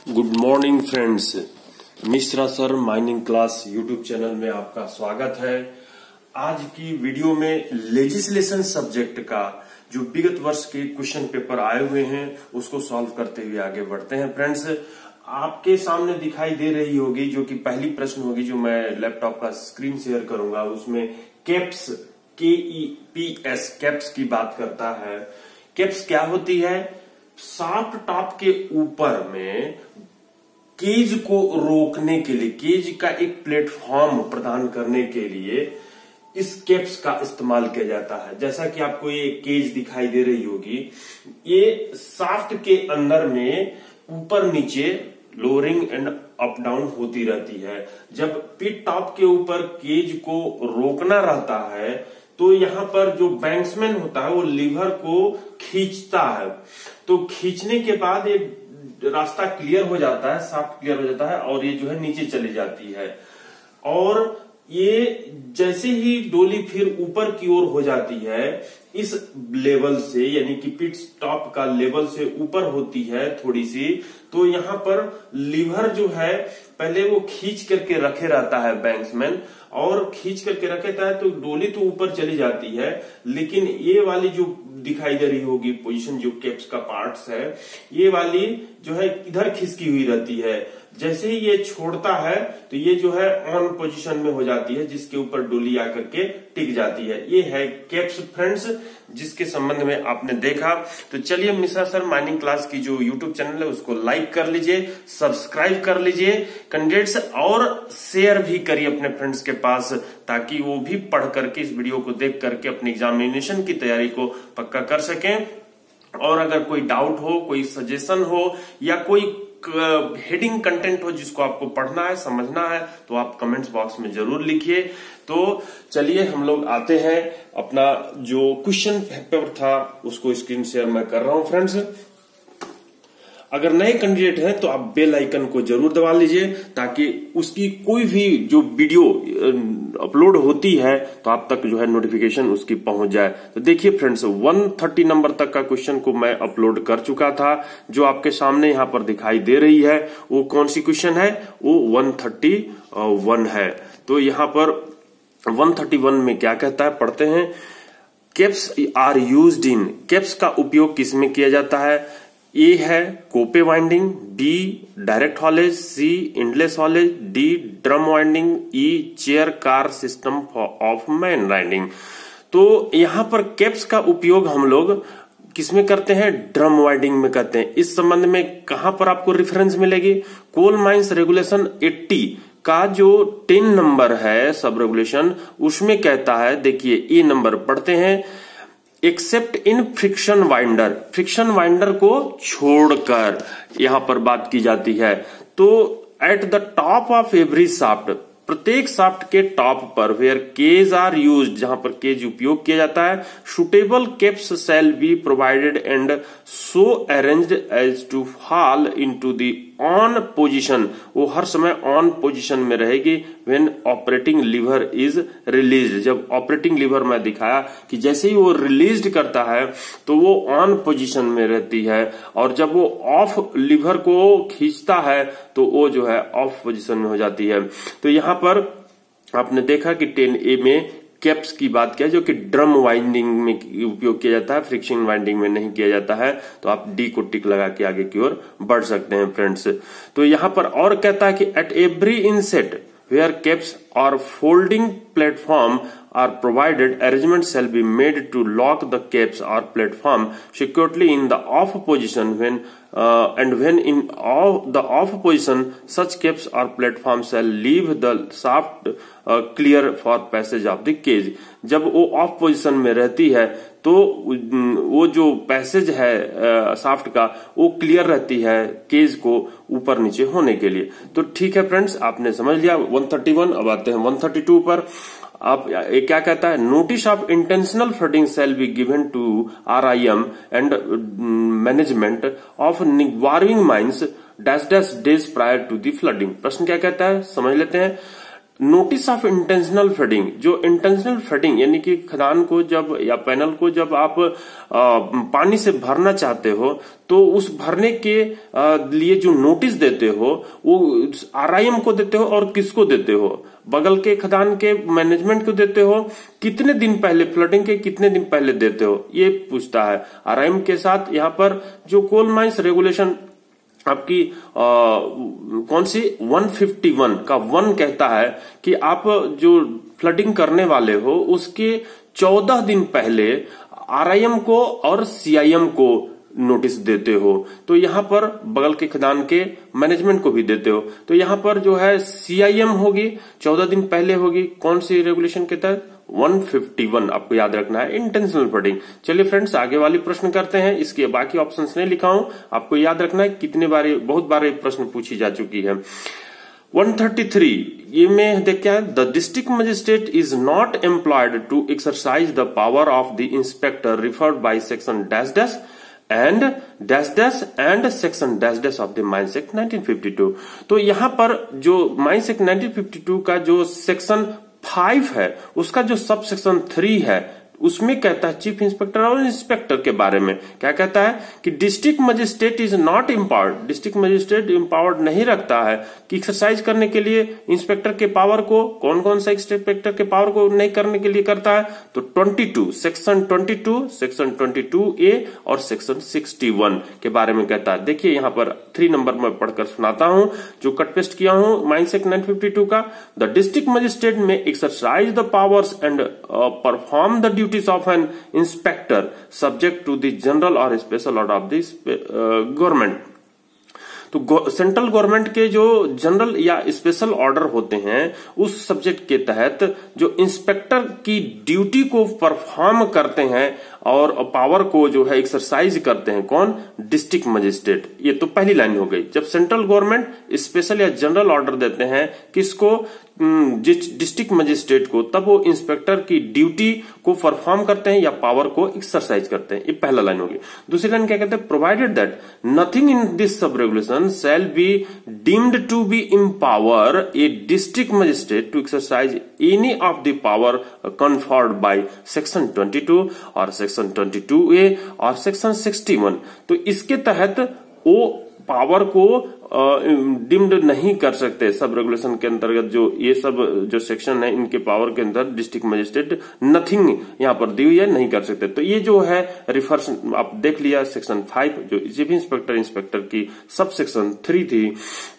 Good morning friends, Mishra sir mining class YouTube channel में आपका स्वागत है। आज की वीडियो में लेजिस्लेशन सब्जेक्ट का जो विगत वर्ष के क्वेश्चन पेपर आए हुए हैं उसको सॉल्व करते हुए आगे बढ़ते हैं। फ्रेंड्स, आपके सामने दिखाई दे रही होगी जो कि पहली प्रश्न होगी जो मैं लैपटॉप का स्क्रीन शेयर करूंगा, उसमें कैप्स KEPS कैप्स की बात करता है। कैप्स क्या होती है? शाफ्ट टॉप के ऊपर में केज को रोकने के लिए, केज का एक प्लेटफॉर्म प्रदान करने के लिए इस कैप्स का इस्तेमाल किया जाता है। जैसा कि आपको ये केज दिखाई दे रही होगी, ये शाफ्ट के अंदर में ऊपर नीचे लोअरिंग एंड अप डाउन होती रहती है। जब पिट टॉप के ऊपर केज को रोकना रहता है तो यहाँ पर जो बैंक्समैन होता है वो लीवर को खींचता है। तो खींचने के बाद ये रास्ता क्लियर हो जाता है, शाफ्ट क्लियर हो जाता है और ये जो है नीचे चली जाती है। और ये जैसे ही डोली फिर ऊपर की ओर हो जाती है, इस लेवल से यानी कि पिट टॉप का लेवल से ऊपर होती है थोड़ी सी, तो यहाँ पर लीवर जो है पहले वो खींच करके रखे रहता है बैंक्समैन, और खींच करके रखेता है तो डोली तो ऊपर चली जाती है, लेकिन ये वाली जो दिखाई दे रही होगी पोजीशन जो कैप्स का पार्ट्स है, ये वाली जो है इधर खिसकी हुई रहती है। जैसे ही ये छोड़ता है तो ये जो है ऑन पोजीशन में हो जाती है, जिसके ऊपर डोली आकर के टिक जाती है। ये है कैप्स फ्रेंड्स, जिसके संबंध में आपने देखा। तो चलिए मिश्रा सर माइनिंग क्लास की जो यूट्यूब चैनल है उसको लाइक कर लीजिए, सब्सक्राइब कर लीजिए कैंडिडेट्स, और शेयर भी करिए अपने फ्रेंड्स के पास, ताकि वो भी पढ़ करके इस वीडियो को देख करके अपनी एग्जामिनेशन की तैयारी को पक्का कर सकें। और अगर कोई डाउट हो, कोई सजेशन हो या कोई हेडिंग कंटेंट हो जिसको आपको पढ़ना है, समझना है, तो आप कमेंट्स बॉक्स में जरूर लिखिए। तो चलिए हम लोग आते हैं, अपना जो क्वेश्चन पेपर था उसको स्क्रीन शेयर मैं कर रहा हूं। फ्रेंड्स, अगर नए कैंडिडेट हैं तो आप बेल आइकन को जरूर दबा लीजिए, ताकि उसकी कोई भी जो वीडियो अपलोड होती है तो आप तक जो है नोटिफिकेशन उसकी पहुंच जाए। तो देखिए फ्रेंड्स, 130 नंबर तक का क्वेश्चन को मैं अपलोड कर चुका था। जो आपके सामने यहाँ पर दिखाई दे रही है वो कौन सी क्वेश्चन है? वो 131 है। तो यहाँ पर 131 में क्या कहता है, पढ़ते हैं। Caps are used in, caps का उपयोग किसमें किया जाता है? ए है Koepe winding, B direct haulage, C endless haulage, D drum winding, E chair car system of man winding. तो यहां पर कैप्स का उपयोग हम लोग किसमें करते हैं? ड्रम वाइंडिंग में करते हैं। इस संबंध में कहां पर आपको रेफरेंस मिलेगी? कोल माइंस रेगुलेशन 80 का जो 10 नंबर है सब रेगुलेशन, उसमें कहता है, देखिए ए नंबर पढ़ते हैं, except in friction winder, friction winder को छोड़कर यहां पर बात की जाती है। तो at the top of every shaft, प्रत्येक शाफ्ट के टॉप पर, वेयर केज आर यूज्ड, जहां पर केज उपयोग किया जाता है, suitable caps shall be provided and so arranged as to fall into the on position, वो हर समय ऑन पोजीशन में रहेगी when operating lever is released. जब ऑपरेटिंग लीवर मैं दिखाया कि जैसे ही वो रिलीज्ड करता है तो वो ऑन पोजीशन में रहती है, और जब वो ऑफ लीवर को खींचता है तो वो जो है ऑफ पोजीशन में हो जाती है। तो यहां पर आपने देखा कि 10A में कैप्स की बात किया, जो कि ड्रम वाइंडिंग में उपयोग किया जाता है, फ्रिक्शन वाइंडिंग में नहीं किया जाता है। तो आप डी को टिक लगा के आगे की ओर बढ़ सकते हैं फ्रेंड्स। तो यहां पर और कहता है कि at every inset where caps और folding platform are provided, arrangement shall be made to lock the caps or platform securely in the off position and when in the off position such caps or platform shall leave the shaft clear for passage of the cage। जब वो of position में रहती है तो वो जो passage है shaft का वो क्लियर रहती है केज को ऊपर नीचे होने के लिए। तो ठीक है फ्रेंड्स, आपने समझ लिया 131। अब आते हैं 132 पर। आप क्या कहता है? Notice of intentional flooding shall be given to RIM and management of boring mines dash dash days prior to the flooding. प्रश्न क्या कहता है, समझ लेते हैं। नोटिस ऑफ इंटेंशनल फ्लडिंग, जो इंटेंशनल फ्लडिंग यानी कि खदान को जब या पैनल को जब आप पानी से भरना चाहते हो तो उस भरने के लिए जो नोटिस देते हो वो आरआईएम को देते हो और किसको देते हो, बगल के खदान के मैनेजमेंट को देते हो, कितने दिन पहले फ्लडिंग के कितने दिन पहले देते हो, ये पूछता है आरआईएम के साथ। यहाँ पर जो कोल माइंस रेगुलेशन आपकी कौन सी 151 का 1 कहता है कि आप जो फ्लडिंग करने वाले हो उसके 14 दिन पहले आरआईएम को और सीआईएम को नोटिस देते हो। तो यहां पर बगल के खदान के मैनेजमेंट को भी देते हो। तो यहां पर जो है सीआईएम होगी 14 दिन पहले होगी, कौन सी रेगुलेशन के तहत 151 आपको याद रखना है, इंटेंशनल फ्लडिंग। चलिए फ्रेंड्स आगे वाली प्रश्न करते हैं। इसके बाकी ऑप्शंस नहीं लिखा हूं, आपको याद रखना है कितने बार, बहुत बार प्रश्न पूछी जा चुकी है। 133 ये में देख क्या है, the district magistrate is not employed to exercise the power of the inspector referred by section dash dash and dash dash and section dash dash of the mines act 1952। तो यहां पर जो माइंस एक्ट 1952 का जो section 5 है उसका जो sub section 3 है उसमें कहता है चीफ इंस्पेक्टर और इंस्पेक्टर के बारे में क्या कहता है कि district magistrate is not empowered, district magistrate empowered नहीं रखता है कि एक्सरसाइज करने के लिए इंस्पेक्टर के पावर को, कौन कौन सा इंस्पेक्टर के पावर को नहीं करने के लिए करता है, तो 22 सेक्शन 22 सेक्शन 22A और सेक्शन 61 के बारे में कहता है। देखिए यहां पर 3 नंबर में पढ़कर सुनाता हूं जो कट पेस्ट किया हूं माइंस एक्ट 1952 का। द डिस्ट्रिक्ट मजिस्ट्रेट में exercise the powers and perform the of an inspector subject to the general or special order of the government। तो सेंट्रल गवर्नमेंट के जो जनरल या स्पेशल ऑर्डर होते हैं उस सब्जेक्ट के तहत जो इंस्पेक्टर की ड्यूटी को परफॉर्म करते हैं और पावर को जो है एक्सरसाइज करते हैं, कौन, डिस्ट्रिक्ट मजिस्ट्रेट। ये तो पहली लाइन हो गई। जब सेंट्रल गवर्नमेंट स्पेशल या जनरल ऑर्डर देते हैं किसको, डिस्ट्रिक्ट मजिस्ट्रेट को, तब वो इंस्पेक्टर की ड्यूटी को परफॉर्म करते हैं या पावर को एक्सरसाइज करते हैं। ये पहला लाइन होगी। दूसरी लाइन क्या कहते हैं, provided that nothing in this sub regulation shall be deemed to be empower a district magistrate to exercise any of the power conferred by section 22 और section 22A और section 61। तो इसके तहत वो पावर को डिम्ड नहीं कर सकते। सब रेगुलेशन के अंतर्गत जो ये सब जो सेक्शन है इनके पावर के अंदर डिस्ट्रिक्ट मजिस्ट्रेट नथिंग यहाँ पर दी हुई है, नहीं कर सकते। तो ये जो है रिफर्स आप देख लिया सेक्शन 5 जो चीफ इंस्पेक्टर की सब सेक्शन 3 थी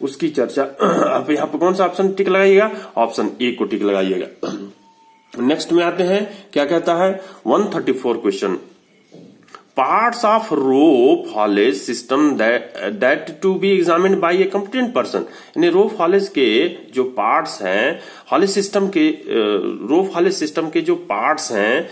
उसकी चर्चा। अब यहाँ पर कौन सा ऑप्शन टिक लगाइएगा, ऑप्शन ए को टिक लगाइएगा। नेक्स्ट में आते हैं, क्या कहता है 134 question, parts of rope haulage system that to be examined by a competent person। यानी रोप हॉलेज के जो पार्ट्स हैं, हॉलेज सिस्टम के रोप हॉलेज सिस्टम के जो पार्ट्स हैं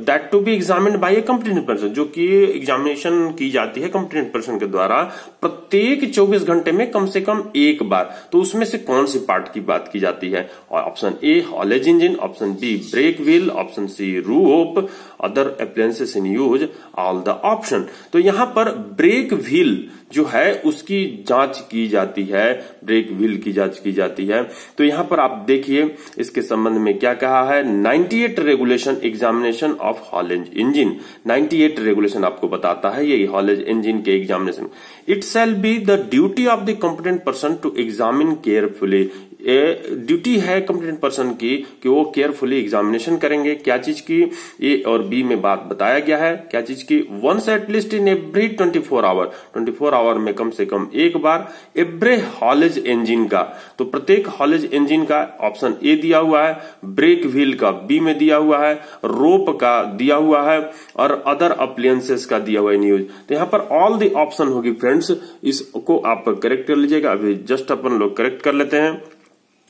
that to be examined by a competent person, जो कि एग्जामिनेशन की जाती है कॉम्पिटेंट पर्सन के द्वारा प्रत्येक 24 घंटे में कम से कम एक बार। तो उसमें से कौन सी पार्ट की बात की जाती है, option A haulage engine, option B brake wheel, option C rope, other appliances in use, all the option. तो यहां पर ब्रेक व्हील जो है उसकी जांच की जाती है, ब्रेक व्हील की जांच की जाती है। तो यहां पर आप देखिए इसके संबंध में क्या कहा है, 98 regulation examination of haulage engine. 98 regulation आपको बताता है ये हॉलेज इंजन के examination. It shall be the duty of the competent person to examine carefully. Duty है कॉम्पिटेंट पर्सन की कि वो केयरफुली एग्जामिनेशन करेंगे। क्या चीज की, ए और बी में बात बताया गया है। क्या चीज की, once at least in every 24 hour, 24 hour में कम से कम एक बार एवरे हॉलेज इंजन का। तो प्रत्येक हॉलेज इंजन का ऑप्शन ए दिया हुआ है, ब्रेक व्हील का बी में दिया हुआ है, रोप का दिया हुआ है और अदर अप्लायंसेस का दिया हुआ है न्यूज। तो यहाँ पर ऑल द ऑप्शन होगी फ्रेंड्स, इसको आप करेक्ट कर लीजिएगा। अभी जस्ट अपन लोग करेक्ट कर लेते हैं।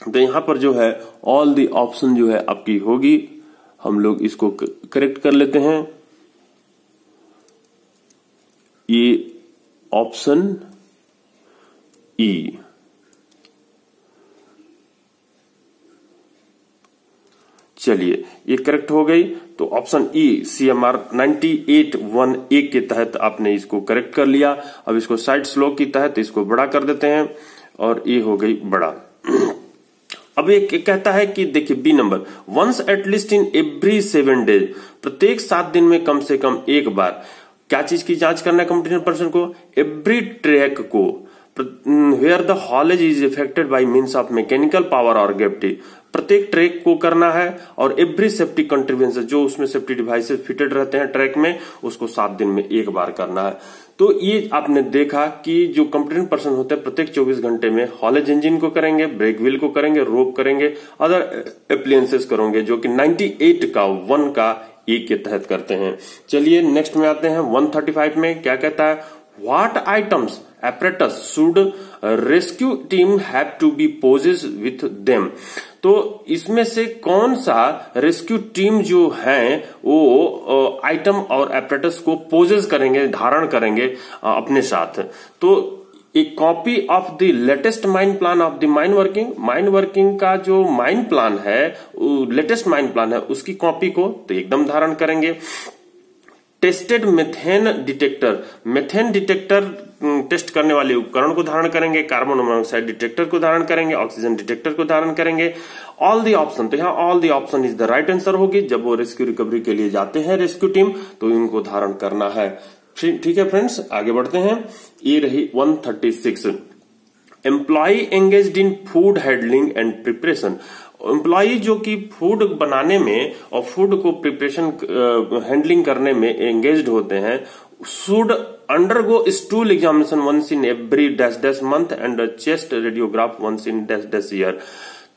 तो यहां पर जो है ऑल द ऑप्शन जो है आपकी होगी, हम लोग इसको करेक्ट कर लेते हैं। ये ऑप्शन ई, चलिए ये करेक्ट हो गई। तो ऑप्शन ई CMR 98(1)(a) के तहत आपने इसको करेक्ट कर लिया। अब इसको साइड स्लो के तहत इसको बड़ा कर देते हैं और ये हो गई बड़ा। अब ये कहता है कि देखिए B number, once at least in every 7 days, प्रत्येक 7 दिन में कम से कम एक बार क्या चीज की जांच करना है कॉम्पिटेंट पर्सन को, एवरी ट्रैक को where the haulage is effected by means of mechanical power और ग्रेविटी, प्रत्येक ट्रैक को करना है, और एवरी सेफ्टी कंट्रीब्यूशन जो उसमें सेफ्टी डिवाइसेस फिटेड रहते हैं ट्रैक में, उसको 7 दिन में एक बार करना है। तो ये आपने देखा कि जो कॉम्पिटेंट पर्सन होते हैं प्रत्येक 24 घंटे में हॉलेज इंजन को करेंगे, ब्रेक व्हील को करेंगे, रोप करेंगे, अदर अप्लायंसेस करेंगे, जो कि 98 का 1 का ए के तहत करते हैं। चलिए नेक्स्ट में आते हैं 135 में क्या कहता है, what items apparatus should rescue team have to be poses with them। तो इसमें से कौन सा रेस्क्यू टीम जो है वो आइटम और apparatus को पोजेस करेंगे, धारण करेंगे अपने साथ। तो एक copy of the latest mine plan of the mine working का जो माइन प्लान है, लेटेस्ट माइन प्लान है, उसकी कॉपी को तो एकदम धारण करेंगे। टेस्टेड मेथेन डिटेक्टर टेस्ट करने वाले उपकरण को धारण करेंगे, कार्बन मोनोऑक्साइड डिटेक्टर को धारण करेंगे, ऑक्सीजन डिटेक्टर को धारण करेंगे। ऑल द ऑप्शन, तो यहाँ all the option is the right answer होगी। जब वो रेस्क्यू रिकवरी के लिए जाते हैं रेस्क्यू टीम, तो इनको धारण करना है। ठीक है फ्रेंड्स, आगे बढ़ते हैं। ये रही 136, employ engaged in food handling and preparation. Employ जो कि फूड बनाने में और फूड को प्रिपरेशन हैंडलिंग करने में एंगेज्ड होते हैं, should undergo stool examination once in every dash dash month and chest radiograph once in dash dash year.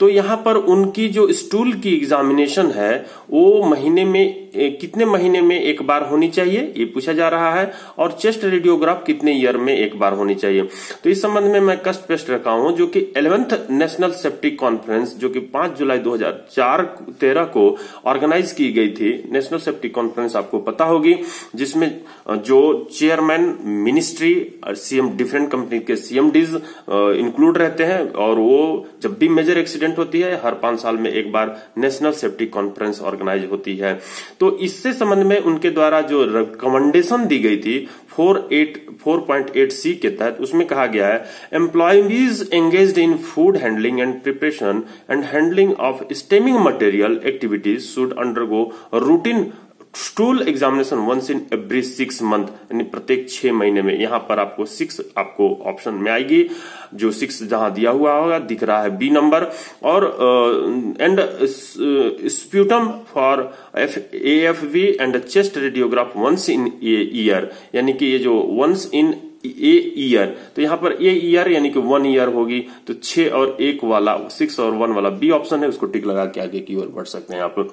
तो यहाँ पर उनकी जो स्टूल की एग्जामिनेशन है वो महीने में कितने महीने में एक बार होनी चाहिए, ये पूछा जा रहा है, और चेस्ट रेडियोग्राफ कितने ईयर में एक बार होनी चाहिए। तो इस संबंध में मैं कष्ट पेस्ट रखा हूं, जो कि 11th नेशनल सेफ्टी कॉन्फ्रेंस जो कि 5 जुलाई 2013 को ऑर्गेनाइज की गई थी। नेशनल सेफ्टी कॉन्फ्रेंस आपको पता होगी, जिसमें जो चेयरमैन मिनिस्ट्री और सीएम, डिफरेंट कंपनी के सीएमडीज इंक्लूड रहते हैं, और वो जब भी मेजर एक्सीडेंट होती है हर 5 साल में एक बार नेशनल सेफ्टी कॉन्फ्रेंस ऑर्गेनाइज होती है। तो इससे संबंध में उनके द्वारा जो रिकमेंडेशन दी गई थी 4.8C के तहत, उसमें कहा गया है employees engaged in food handling and preparation and handling of stemming material activities should undergo routine stool examination once in every 6 month, यानी प्रत्येक 6 महीने में। यहां पर आपको 6 आपको ऑप्शन में आएगी, जो 6 जहां दिया हुआ होगा दिख रहा है बी नंबर। और and sputum for AFV and chest radiograph once in year, यानी कि ये जो वंस इन ईयर, तो यहाँ पर ईयर यानी कि 1 ईयर होगी। तो 6 और 1 वाला, 6 और 1 वाला बी ऑप्शन है, उसको टिक लगा के आगे की ओर बढ़ सकते हैं आप।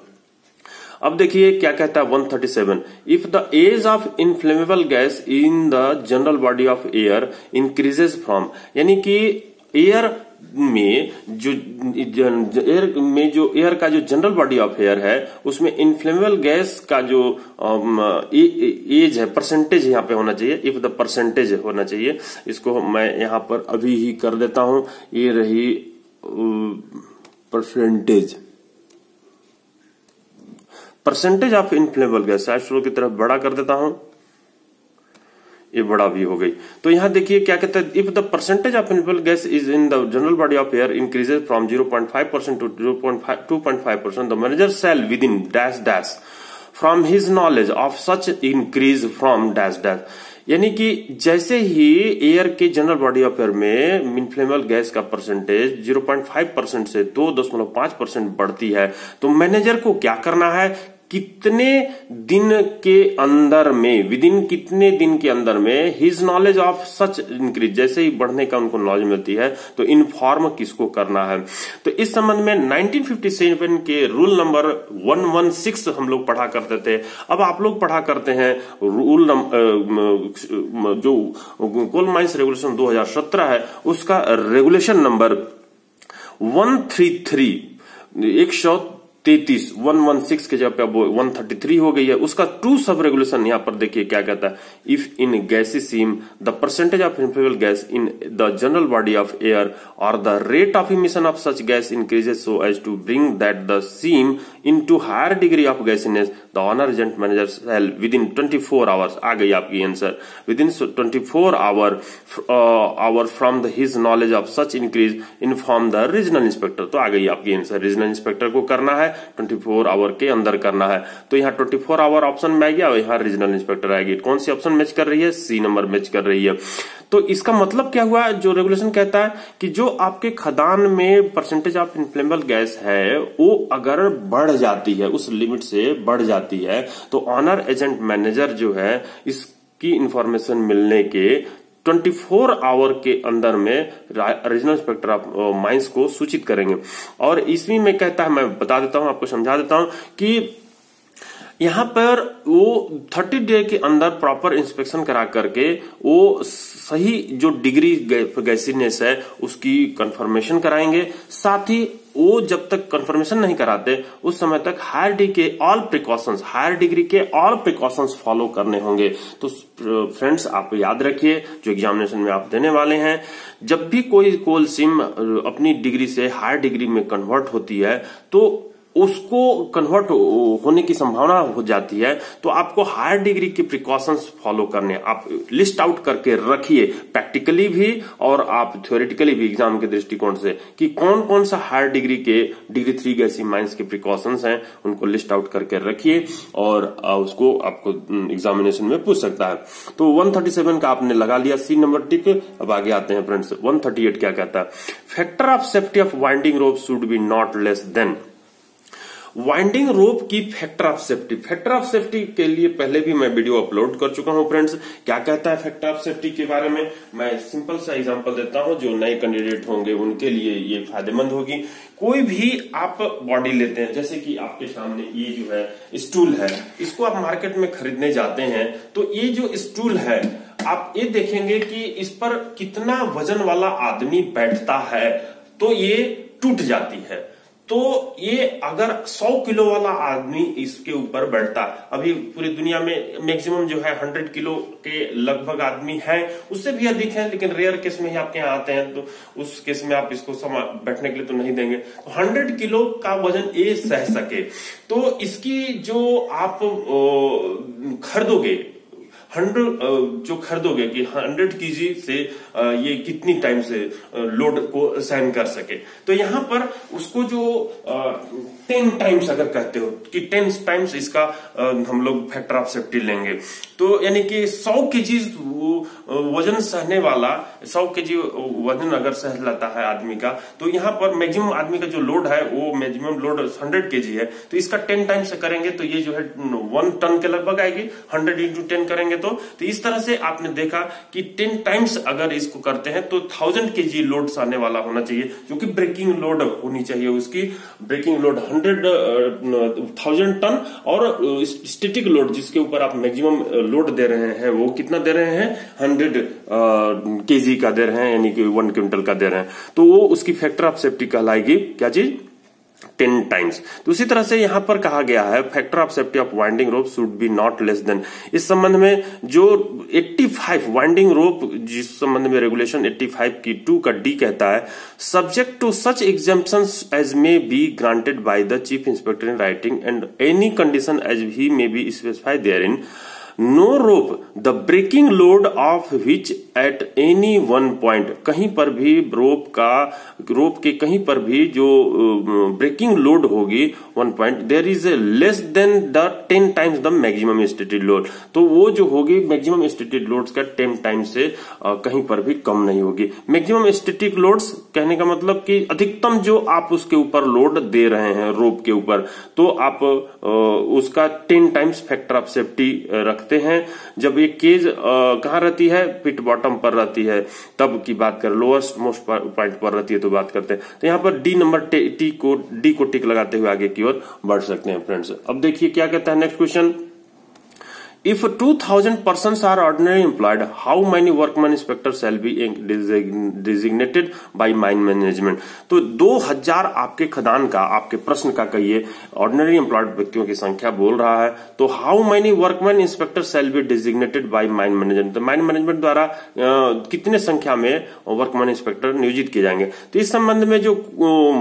अब देखिए क्या कहता है 137, if the age of inflammable gas in the general body of air increases from, यानी कि एयर का जो जनरल बॉडी ऑफ एयर है उसमें इनफ्लेमेबल गैस का जो एज है, परसेंटेज यहाँ पे होना चाहिए, इफ द परसेंटेज होना चाहिए। इसको मैं यहाँ पर अभी ही कर देता हूं, ये रही परसेंटेज ऑफ इनफ्लेमेबल गैस, शुरू की तरफ बड़ा कर देता हूं, ये बड़ा भी हो गई। तो यहां देखिए क्या कहता है, if the percentage of inflammable gas is in the general body of air increases from 0.5% to 2.5%, the manager shall within dash dash from his knowledge of such increase from dash dash, यानी कि जैसे ही air के general body of air में inflammable gas का percentage 0.5% से 2.5% बढ़ती है, तो मैनेजर को क्या करना है, कितने दिन के अंदर में, विद इन कितने दिन के अंदर में his knowledge of such increase, जैसे ही बढ़ने का उनको नॉलेज मिलती है तो इन्फॉर्म किसको करना है। तो इस संबंध में 1957 के रूल नंबर 116 हम लोग पढ़ा करते थे। अब आप लोग पढ़ा करते हैं रूल जो कोल माइंस रेगुलेशन 2017 है, उसका रेगुलेशन नंबर 116 के जगह पे अब 133 हो गई है। उसका 2 सब रेगुलेशन यहां पर देखिए क्या कहता है, if in gassy seam the percentage of inflammable gas in the general body of air or the rate of emission of such gas increases so as to bring that the seam into higher degree of gassiness, the the owner agent manager shall within 24 hours, आ गई आपकी answer, within 24 hour from his knowledge of such increase inform the regional inspector. तो आ गई आपकी answer, regional inspector को करना है 24 आवर के अंदर करना है। तो यहाँ 24 आवर ऑप्शन में आ गया और यहाँ रीजनल इंस्पेक्टर आएगी। कौन सी ऑप्शन मैच कर रही है? सी नंबर मैच कर रही है। तो इसका मतलब क्या हुआ? जो रेगुलेशन कहता है कि जो आपके खदान में परसेंटेज ऑफ इनफ्लेमेबल गैस है वो अगर बढ़ जाती है, उस लिमिट से बढ़ जाती है, तो ऑनर एजेंट मैनेजर जो है इसकी इंफॉर्मेशन मिलने के 24 आवर के अंदर में रीजनल इंस्पेक्टर ऑफ माइंस को सूचित करेंगे। और इसमें में कहता है, मैं बता देता हूं, आपको समझा देता हूं कि यहां पर वो 30 डे के अंदर प्रॉपर इंस्पेक्शन करा करके वो सही जो डिग्री गैसीनेस है उसकी कंफर्मेशन कराएंगे। साथ ही वो जब तक कंफर्मेशन नहीं कराते उस समय तक हायर डिग्री के ऑल प्रिकॉशंस फॉलो करने होंगे। तो फ्रेंड्स, आप याद रखिए जो एग्जामिनेशन में आप देने वाले हैं, जब भी कोई कोल सिम अपनी डिग्री से हायर डिग्री में कन्वर्ट होती है तो उसको कन्वर्ट होने की संभावना हो जाती है, तो आपको हायर डिग्री के प्रिकॉशंस फॉलो करने, आप लिस्ट आउट करके रखिए प्रैक्टिकली भी और आप थ्योरेटिकली भी एग्जाम के दृष्टिकोण से, कि कौन कौन सा हायर डिग्री के डिग्री 3 गैसी माइंस के प्रिकॉशंस हैं, उनको लिस्ट आउट करके रखिए और उसको आपको एग्जामिनेशन में पूछ सकता है। तो 137 का आपने लगा लिया, सी नंबर टिक। अब आगे आते हैं फ्रेंड्स, 138 क्या कहता है? Factor of safety of winding rope should be not less than. Winding रोप की फैक्टर ऑफ सेफ्टी के लिए पहले भी मैं वीडियो अपलोड कर चुका हूं फ्रेंड्स। क्या कहता है फैक्टर ऑफ सेफ्टी के बारे में? मैं सिंपल सा एग्जांपल देता हूं, जो नए कैंडिडेट होंगे उनके लिए ये फायदेमंद होगी। कोई भी आप बॉडी लेते हैं, जैसे कि आपके सामने ये जो है स्टूल है, इसको आप मार्केट में खरीदने जाते हैं, तो ये जो स्टूल है आप ये देखेंगे कि इस पर कितना वजन वाला आदमी बैठता है तो ये टूट जाती है। तो ये अगर 100 किलो वाला आदमी इसके ऊपर बैठता, अभी पूरी दुनिया में मैक्सिमम जो है 100 किलो के लगभग आदमी है, उससे भी अधिक है, लेकिन रेयर केस में ही आपके यहाँ आते हैं, तो उस केस में आप इसको बैठने के लिए तो नहीं देंगे। तो 100 किलो का वजन ये सह सके, तो इसकी जो आप खरीदोगे 100 कि 100 केजी से ये कितनी टाइम से लोड को सहन कर सके, तो यहां पर उसको जो 10 टाइम्स अगर कहते हो कि 10 टाइम्स इसका हम लोग फैक्टर ऑफ सेफ्टी लेंगे, तो यानी कि 100 केजी वजन सहने वाला, 100 केजी वजन अगर सह लेता है आदमी का, तो यहाँ पर मैक्सिमम आदमी का जो लोड है वो मैक्सिमम लोड 100 केजी है, तो इसका 10 टाइम्स करेंगे तो ये जो है 1 टन के लगभग आएगी। 100 इंटू 10 करेंगे तो इस तरह से आपने देखा कि 10 टाइम्स अगर इसको करते हैं तो 1000 केजी लोड सहने वाला होना चाहिए, क्योंकि ब्रेकिंग लोड होनी चाहिए उसकी। ब्रेकिंग लोड 1000 टन और स्टैटिक लोड जिसके ऊपर आप मैक्सिमम लोड दे रहे हैं वो कितना दे रहे हैं? 100 केजी का दे रहे हैं, यानी कि 1 क्विंटल का दे रहे हैं, तो वो उसकी फैक्टर ऑफ सेफ्टी कहलाएगी क्या चीज? 10 टाइम्स। तो उसी तरह से यहां पर कहा गया है factor of safety of winding rope should be not less than. इस संबंध में जो 85 वाइंडिंग रोप, जिस संबंध में रेगुलेशन 85 की 2 का डी कहता है, subject to such exemptions as may be granted by the chief inspector in writing and any condition as he may be specified therein, no rope the breaking load of which at any one point, कहीं पर भी रोप के कहीं पर भी जो breaking load होगी 1 point, there is less than the 10 times the maximum stated load, तो वो जो होगी मैक्सिमम स्टेटेड लोड्स का 10 टाइम्स से कहीं पर भी कम नहीं होगी। मैक्सिमम स्टेटिक लोड्स कहने का मतलब कि अधिकतम जो आप उसके ऊपर लोड दे रहे हैं रोप के ऊपर, तो आप उसका 10 टाइम्स फैक्टर ऑफ सेफ्टी रखते हैं। जब ये केज कहां रहती है? पिट बॉटम पर रहती है, तब की बात करें, लोएस्ट मोस्ट पॉइंट पर रहती है तो बात करते हैं। तो यहां पर डी नंबर डी को टिक लगाते हुए आगे की ओर बढ़ सकते हैं फ्रेंड्स। अब देखिए क्या कहता है next question. If 2000 persons are ordinarily employed, how many workman inspectors shall be designated by mine management? तो 2000 आपके खदान का, आपके प्रश्न का कहिए ऑर्डिनरी एम्प्लॉयड व्यक्तियों की संख्या बोल रहा है, तो how many workman inspector shall be designated by mine management, तो माइन मैनेजमेंट द्वारा कितने संख्या में वर्कमैन इंस्पेक्टर नियोजित किए जाएंगे। तो इस संबंध में जो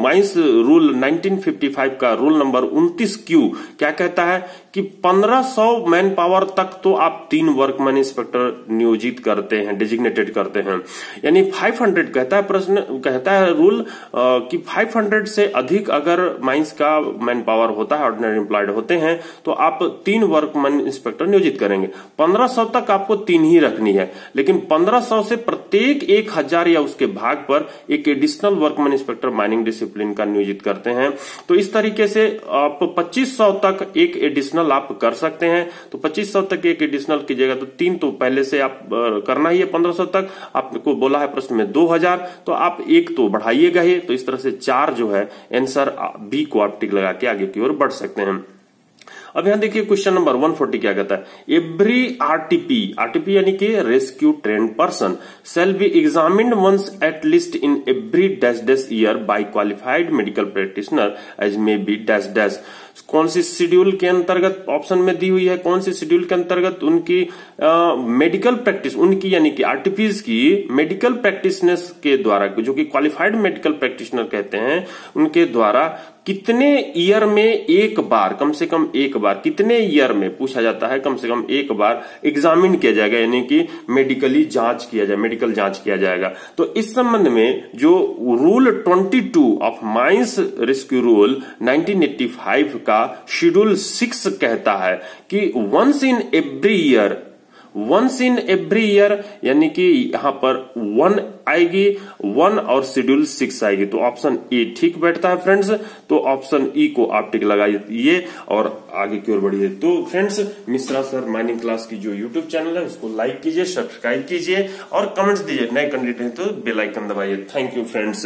माइंस रूल 1955 का रूल नंबर 29Q क्या कहता है कि 1500 मैन पावर तक तो आप 3 वर्कमैन इंस्पेक्टर नियोजित करते हैं, डिजिग्नेटेड करते हैं। यानी 500 कहता है प्रश्न, कहता है रूल कि 500 से अधिक अगर माइंस का मैन पावर होता है, ऑर्डिनरी एम्प्लॉयड होते हैं, तो आप 3 वर्कमैन इंस्पेक्टर नियोजित करेंगे। 1500 तक आपको 3 ही रखनी है, लेकिन 1500 से प्रत्येक 1000 या उसके भाग पर एक additional workman inspector mining discipline का नियोजित करते हैं। तो इस तरीके से आप 2500 तक एक एडिशनल आप कर सकते हैं। तो 2500 तक एक एडिशनल कीजिएगा तो 3 तो पहले से आप करना ही है। 1500 तक आपको बोला है प्रश्न में 2000, तो आप एक तो बढ़ाइएगा ही। तो इस तरह से 4 जो है आंसर बी को आप टिक लगा के आगे की ओर बढ़ सकते हैं। अब यहां देखिए क्वेश्चन नंबर 140 क्या कहता है, एवरी आरटीपी यानी कि rescue trained person shall be examined once at least in every dash dash year by qualified medical practitioner as may be dash dash. कौन सी शेड्यूल के अंतर्गत ऑप्शन में दी हुई है, कौन सी शेड्यूल के अंतर्गत उनकी मेडिकल प्रैक्टिस, उनकी यानी कि आरटीपीज की मेडिकल प्रैक्टिशनर्स के द्वारा, जो कि क्वालिफाइड मेडिकल प्रैक्टिशनर कहते हैं, उनके द्वारा कितने ईयर में एक बार, कम से कम एक बार, कितने ईयर में पूछा जाता है, कम से कम एक बार एग्जामिन किया जाएगा, यानी कि मेडिकली जांच किया जाए, मेडिकल जांच किया जाएगा। तो इस संबंध में जो rule 22 of mines rescue rule 1985 का शेड्यूल 6 कहता है कि वंस इन एवरी ईयर यानी कि यहां पर 1 आएगी, 1 और शेड्यूल 6 आएगी। तो ऑप्शन ए ठीक बैठता है फ्रेंड्स। तो ऑप्शन ई को आप टिक लगाइए और आगे की ओर बढ़िए। तो friends, Mishra sir mining class की जो यूट्यूब चैनल है उसको लाइक कीजिए, सब्सक्राइब कीजिए और कमेंट्स दीजिए। नए कैंडिडेट हैं तो बेल आइकन दबाइए। Thank you friends.